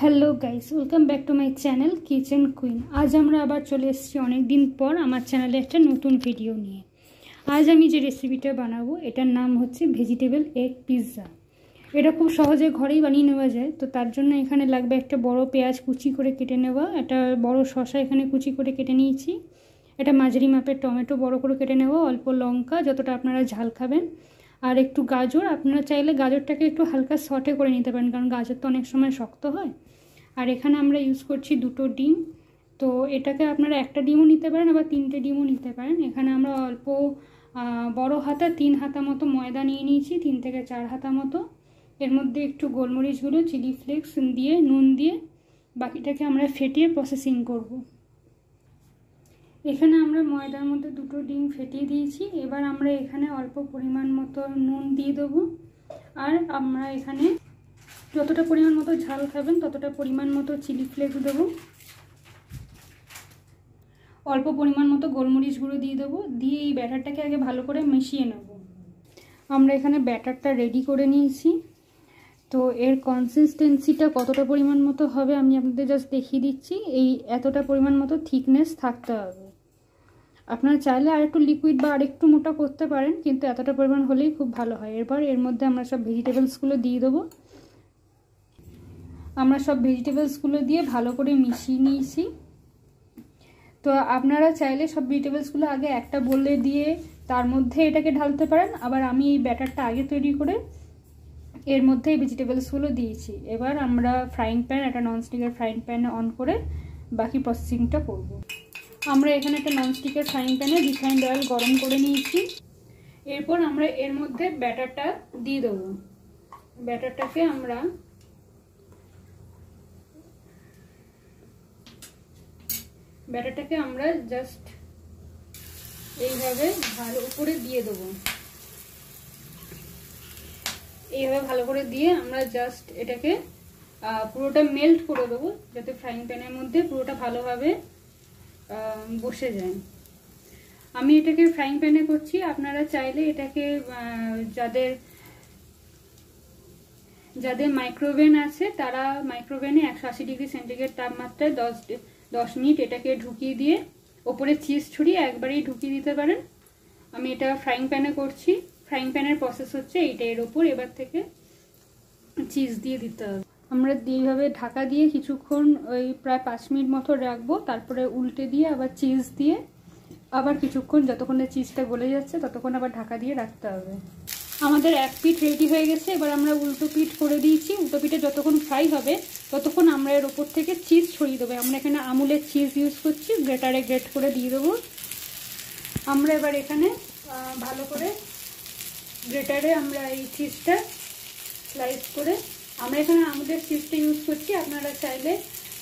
Hello guys, welcome back to my channel kitchen queen. আজ আমরা আবার চলে এসেছি অনেক দিন পর আমার চ্যানেলে একটা নতুন ভিডিও নিয়ে। আজ আমি যে রেসিপিটা বানাবো এটার নাম হচ্ছে ভেজিটেবল এগ পিৎজা। এটা খুব সহজে ঘরেই বানিয়ে নেওয়া যায়। তো তার জন্য এখানে লাগবে একটা বড় পেঁয়াজ কুচি করে কেটে নেওয়া, একটা বড় শসা এখানে কুচি করে কেটে নিয়েছি, একটা মাঝারি মাপের টমেটো বড় করে কেটে নেওয়া, অল্প লঙ্কা যতটা আপনারা ঝাল খাবেন, আর একটু গাজর। আপনারা চাইলে গাজরটাকে একটু হালকা সটে করে নিতে পারেন, কারণ গাজর তো অনেক সময় শক্ত হয়। আর এখানে আমরা ইউজ করছি 2টো ডিম। তো এটাকে আপনারা একটা ডিমও নিতে পারেন, আবার 3টে ডিমও নিতে পারেন। এখানে আমরা অল্প বড় হাতা 3 হাতা মতো ময়দা নিয়ে নিয়েছি, 3 থেকে 4 হাতা মতো। এর মধ্যে একটু গোলমরিচ গুঁড়ো, চিলি ফ্লেক্স দিয়ে, নুন দিয়ে বাকিটাকে আমরা ফেটিয়ে প্রসেসিং করব। এখানে আমরা ময়দার মধ্যে 2টো ডিম ফেটিয়ে দিয়েছি। এবার আমরা এখানে অল্প পরিমাণ মতো নুন দিয়ে দেবো, আর আমরা এখানে যতটা পরিমাণ মতো ঝাল খাবেন ততটা পরিমাণ মতো চিলি ফ্লেক্স দেবো, অল্প পরিমাণ মতো গোলমরিচ গুঁড়ো দিয়ে দেবো। দিয়ে এই ব্যাটারটাকে আগে ভালো করে মিশিয়ে নেব। আমরা এখানে ব্যাটারটা রেডি করে নিয়েছি। তো এর কনসিস্টেন্সিটা কতটা পরিমাণ মতো হবে আমি আপনাদের জাস্ট দেখিয়ে দিচ্ছি। এই এতটা পরিমাণ মতো থিকনেস থাকতে হবে। আপনারা চাইলে আর একটু লিকুইড বা আরেকটু মোটা করতে পারেন, কিন্তু এতটা পরিমাণ হলেই খুব ভালো হয়। এরপর এর মধ্যে আমরা সব ভেজিটেবলসগুলো দিয়ে দেবো। আমরা সব ভেজিটেবলসগুলো দিয়ে ভালো করে মিশিয়ে নিয়েছি। তো আপনারা চাইলে সব ভেজিটেবলসগুলো আগে একটা বলে দিয়ে তার মধ্যে এটাকে ঢালতে পারেন, আবার আমি এই ব্যাটারটা আগে তৈরি করে এর মধ্যে এই ভেজিটেবলসগুলো দিয়েছি। এবার আমরা ফ্রাইং প্যান, একটা ননস্টিকের ফ্রাইং প্যান অন করে বাকি প্রসেসিংটা করব। আমরা এখানে একটা ননস্টিকের ফ্রাইং প্যানে রিফাইন্ড অয়েল গরম করে নিয়েছি। এরপর আমরা এর মধ্যে ব্যাটারটা দিয়ে দেবো। ব্যাটারটাকে আমরা জাস্ট এইভাবে ভালো করে দিয়ে দেবো। এইভাবে ভালো করে দিয়ে আমরা জাস্ট এটাকে পুরোটা মেল্ট করে দেবো, যাতে ফ্রাইং প্যানের মধ্যে পুরোটা ভালোভাবে বসে যায়। আমি এটাকে ফ্রাইং প্যানে করছি। আপনারা চাইলে এটাকে যাদের মাইক্রোওভেন আছে তারা মাইক্রোওভেনে 180 ডিগ্রি সেন্টিগ্রেড তাপমাত্রায় 10 মিনিট এটাকে ঢুকিয়ে দিয়ে ওপরে চিজ ছড়িয়ে একবারেই ঢুকিয়ে দিতে পারেন। আমি এটা ফ্রাইং প্যানে করছি। ফ্রাইং প্যানের প্রসেস হচ্ছে এইটা। এর ওপর এবার থেকে চিজ দিয়ে দিতে হবে। আমরা এইভাবে ঢাকা দিয়ে কিছুক্ষণ ওই প্রায় 5 মিনিট মতো রাখবো। তারপরে উল্টে দিয়ে আবার চিজ দিয়ে আবার কিছুক্ষণ, যতক্ষণে চিজটা গলে যাচ্ছে ততক্ষণ আবার ঢাকা দিয়ে রাখতে হবে। আমাদের এক পিঠ রেডি হয়ে গেছে। এবার আমরা উল্টো পিঠ করে দিয়েছি। উল্টো পিঠে যতক্ষণ ফ্রাই হবে ততক্ষণ আমরা এর ওপর থেকে চিজ ছড়িয়ে দেবো। আমরা এখানে আমুলের চিজ ইউজ করছি, গ্রেটারে গ্রেট করে দিয়ে দেবো। আমরা এবার এখানে ভালো করে গ্রেটারে আমরা এই চিজটা স্লাইস করে, আমরা এখানে আমুলের চিজটা ইউজ করছি। আপনারা চাইলে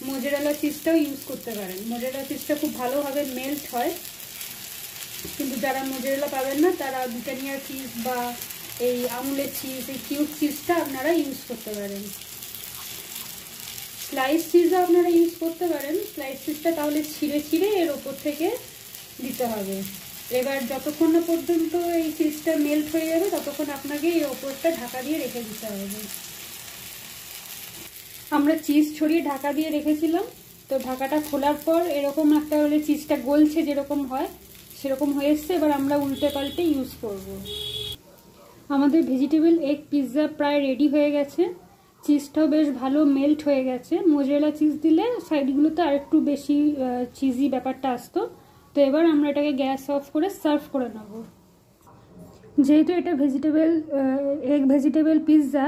মোজারেলা চিজটাও ইউজ করতে পারেন। মোজারেলা চিজটা খুব ভালোভাবে মেল্ট হয়, কিন্তু যারা মোজারেলা পাবেন না তারা ব্রিটানিয়া চিজ বা এই আমুলের চিজ, এই কিউব চিজটা আপনারা ইউজ করতে পারেন। স্লাইস চিজও আপনারা ইউজ করতে পারেন। স্লাইস চিজটা তাহলে ছিঁড়ে ছিঁড়ে এর ওপর থেকে দিতে হবে। এবার যতক্ষণ না পর্যন্ত এই চিজটা মেল্ট হয়ে যাবে ততক্ষণ আপনাকে এই ওপরটা ঢাকা দিয়ে রেখে দিতে হবে। আমরা চিজ ছড়িয়ে ঢাকা দিয়ে রেখেছিলাম। তো ঢাকাটা খোলার পর এরকম একটা হলে চিজটা গলছে যেরকম হয় সেরকম হয়ে এসছে। এবার আমরা উল্টে পাল্টে ইউজ করব। আমাদের ভেজিটেবল এগ পিৎজা প্রায় রেডি হয়ে গেছে। চিজটাও বেশ ভালো মেল্ট হয়ে গেছে। মোজারেলা চিজ দিলে সাইডগুলোতে আর একটু বেশি চিজি ব্যাপারটা আসতো। তো এবার আমরা এটাকে গ্যাস অফ করে সার্ভ করে নেব। যেহেতু এটা ভেজিটেবল পিৎজা,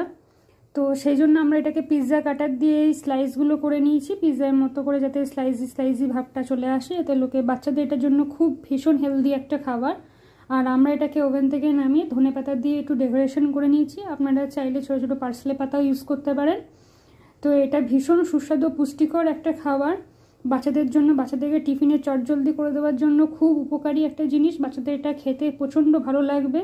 তো সেই জন্য আমরা এটাকে পিৎজা কাটার দিয়ে এই স্লাইসগুলো করে নিয়েছি পিৎজার মতো করে, যাতে স্লাইসি ভাবটা চলে আসে। এতে বাচ্চাদের এটার জন্য খুব ভীষণ হেলদি একটা খাবার। আর আমরা এটাকে ওভেন থেকে নামিয়ে ধনেপাতা দিয়ে একটু ডেকোরেশন করে নিয়েছি। আপনারা চাইলে ছোটো ছোটো পার্সলে পাতাও ইউজ করতে পারেন। তো এটা ভীষণ সুস্বাদু পুষ্টিকর একটা খাবার বাচ্চাদের জন্য। বাচ্চাদেরকে টিফিনে চটজলদি করে দেওয়ার জন্য খুব উপকারী একটা জিনিস। বাচ্চাদের এটা খেতে প্রচণ্ড ভালো লাগবে।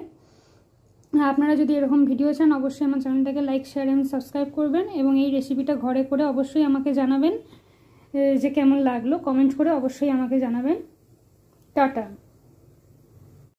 আপনারা যদি এরকম ভিডিও চান অবশ্যই আমার চ্যানেলটাকে লাইক, শেয়ার এবং সাবস্ক্রাইব করবেন, এবং এই রেসিপিটা ঘরে করে অবশ্যই আমাকে জানাবেন যে কেমন লাগলো। কমেন্ট করে অবশ্যই আমাকে জানাবেন। টাটা।